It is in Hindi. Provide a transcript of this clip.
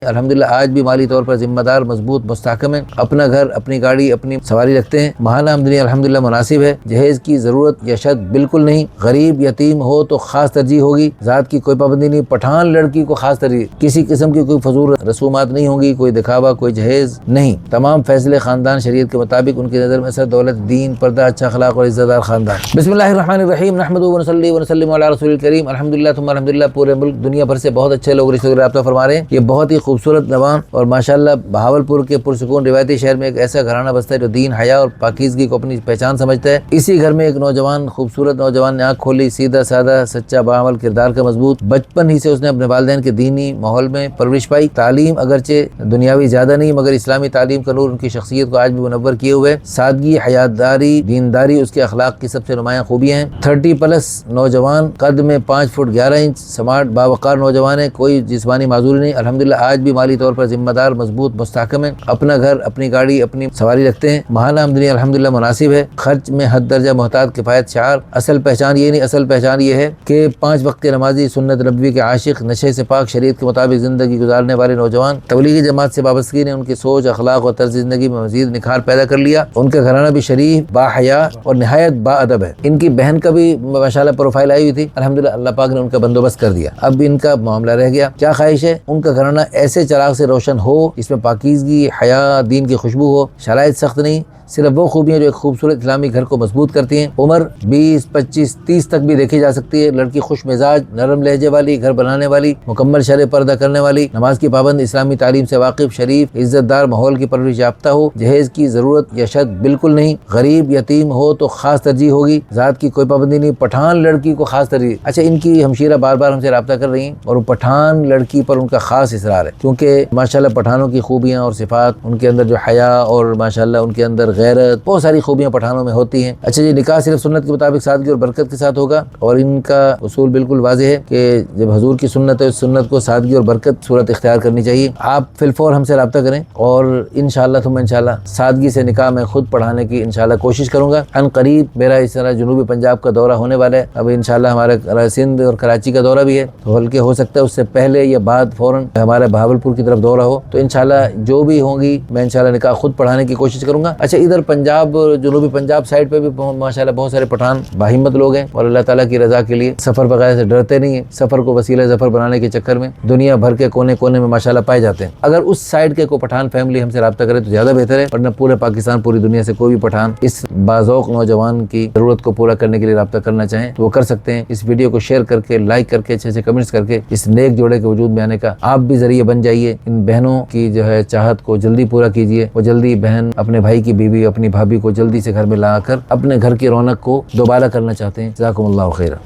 अल्हम्दुलिल्लाह आज भी माली तौर पर जिम्मेदार, मजबूत, मुस्तहकम है। अपना घर, अपनी गाड़ी, अपनी सवारी रखते हैं। महाना आमदनी अल्हम्दुलिल्लाह मुनासिब है। जहेज की जरूरत या शर्त बिल्कुल नहीं। गरीब यतीम हो तो खास तरजीह होगी। जात की कोई पाबंदी नहीं। पठान लड़की को खास तरजीह। किसी किस्म की कोई फजूल रसूमात नहीं होंगी, कोई दिखावा, कोई जहेज नहीं। तमाम फैसले खानदान शरीयत के मुताबिक। उनकी नजर में असर, दौलत, दीन, पर्दा, अच्छा अखलाक और इज्जतदार खानदान। बिस्मिल्लाहिर्रहमानिर्रहीम। नहमदुहु व नसल्ली व नसल्लिमु अला रसूलिल करीम। अल्हम्दुलिल्लाह तुम्मा अल्हम्दुलिल्लाह। पूरे मुल्क दुनिया भर से बहुत अच्छे लोग रिश्ते राब्ता फरमा रहे हैं। ये बहुत ही खूबसूरत नवान और माशाअल्लाह बहावलपुर के पुरसुकून रिवायती शहर में एक ऐसा घराना बसता है जो दीन, हया और पाकीज़गी को अपनी पहचान समझता है। इसी घर में एक नौजवान, खूबसूरत नौजवान ने आँख खोली। सीधा साधा, सच्चा, बाअमल, किरदार का मजबूत। बचपन ही से उसने अपने वालिदैन के दीनी माहौल में परवरिश पाई। तालीम अगरचे दुनियावी ज्यादा नहीं मगर इस्लामी तालीम का नूर उनकी शख्सियत को आज भी मुनव्वर किए हुए। सादगी, हयादारी, दीनदारी उसके अखलाक की सबसे नुमायां खूबियाँ हैं। 30+ नौजवान, कद में 5 फुट 11 इंच, स्मार्ट, बावकार नौजवान है। कोई जिस्मानी माजूरी नहीं। अल्हम्दुलिल्लाह आज भी माली तौर पर जिम्मेदार, मजबूत, मुस्तहकम है। अपना घर, अपनी गाड़ी, अपनी सवारी रखते हैं। महाना आमदनी अल्हम्दुलिल्लाह मुनासिब है। खर्च में हद दर्जा मोहतात, किफायत शार। असल पहचान ये नहीं, असल पहचान ये है कि 5 वक्त के नमाजी, सुन्नत नबवी के आशिक, नशे से पाक, शरीयत के मुताबिक जिंदगी गुजारने वाले नौजवान। तबलीगी जमात से वाबस्तगी ने उनकी सोच, अखलाक और तर्ज जिंदगी में मजीद निखार पैदा कर लिया। उनका घराना भी शरीफ, बाहया और निहायत बाअदब है। इनकी बहन का भी माशाल्लाह प्रोफाइल आई हुई थी। अल्हम्दुलिल्लाह अल्लाह पाक ने उनका बंदोबस्त कर दिया। अब इनका मामला रह गया। क्या ख्वाहिश है? उनका घराना ऐसे चिराग से रोशन हो, इसमें पाकीज़गी, हया, दीन की खुशबू हो। शराइत सख्त नहीं, सिर्फ वो खूबियाँ जो एक खूबसूरत इस्लामी घर को मजबूत करती हैं। उम्र 20, 25, 30 तक भी देखी जा सकती है। लड़की खुश मिजाज, नरम लहजे वाली, घर बनाने वाली, मुकम्मल शरअ पर्दा करने वाली, नमाज की पाबंद, इस्लामी तालीम से वाकिफ, शरीफ, इज्जतदार, माहौल की परवरिश याफ्ता हो। जहेज की जरूरत या शर्त बिल्कुल नहीं। गरीब यतीम हो तो खास तरजीह होगी। जात की कोई पाबंदी नहीं। पठान लड़की को खास तरजीह। अच्छा, इनकी हमशीरा बार बार हमसे रब्ता कर रही हैं और वो पठान लड़की पर उनका खास इसरार है, क्योंकि माशाल्लाह पठानों की खूबियाँ और सिफात, उनके अंदर जो हया और माशाल्लाह उनके अंदर गैरत, बहुत सारी खूबियाँ पठानों में होती हैं। अच्छा जी, निकाह सिर्फ सुन्नत के मुताबिक सादगी और बरकत के साथ होगा और इनका उसूल बिल्कुल वाज़ेह है कि जब हजूर की सुन्नत है, उस सुन्नत को सादगी और बरकत सूरत इख्तियार करनी चाहिए। आप फिलफौर हमसे रब्ता करें और इंशाअल्लाह तुम इंशाअल्लाह सादगी से निकाह में खुद पढ़ाने की इंशाअल्लाह कोशिश करूँगा। अन करीब मेरा इस तरह जनूबी पंजाब का दौरा होने वाला है। अब इंशाअल्लाह हमारा सिंध और कराची का दौरा भी है, तो बल्कि हो सकता है उससे पहले या बाद फौरन हमारे बहावलपुर की तरफ दौरा हो। तो इंशाअल्लाह जो भी होंगी मैं इंशाअल्लाह निकाह खुद पढ़ाने की कोशिश करूँगा। अच्छा, इधर पंजाब, जनूबी पंजाब साइड पे भी माशाल्लाह बहुत सारे पठान बाहिम्मत लोग हैं और अल्लाह ताला की रजा के लिए सफर वगैरह से डरते नहीं है। सफर को वसीला जफर बनाने के चक्कर में दुनिया भर के कोने कोने में माशाल्लाह पाए जाते हैं। अगर उस साइड के कोई पठान फैमिली हमसे रब्ता करे तो ज्यादा बेहतर है, वरना पूरे पाकिस्तान, पूरी दुनिया से कोई भी पठान इस बाज़ौक़ नौजवान की जरूरत को पूरा करने के लिए रब्ता करना चाहें तो वो कर सकते हैं। इस वीडियो को शेयर करके, लाइक करके, अच्छे से कमेंट्स करके इस नेक जोड़े के वजूद में आने का आप भी जरिए बन जाइए। इन बहनों की जो है चाहत को जल्दी पूरा कीजिए। वो जल्दी बहन अपने भाई की बीवी, अपनी भाभी को जल्दी से घर में लाकर अपने घर की रौनक को दोबारा करना चाहते हैं। जज़ाकुमुल्लाहु खैरा।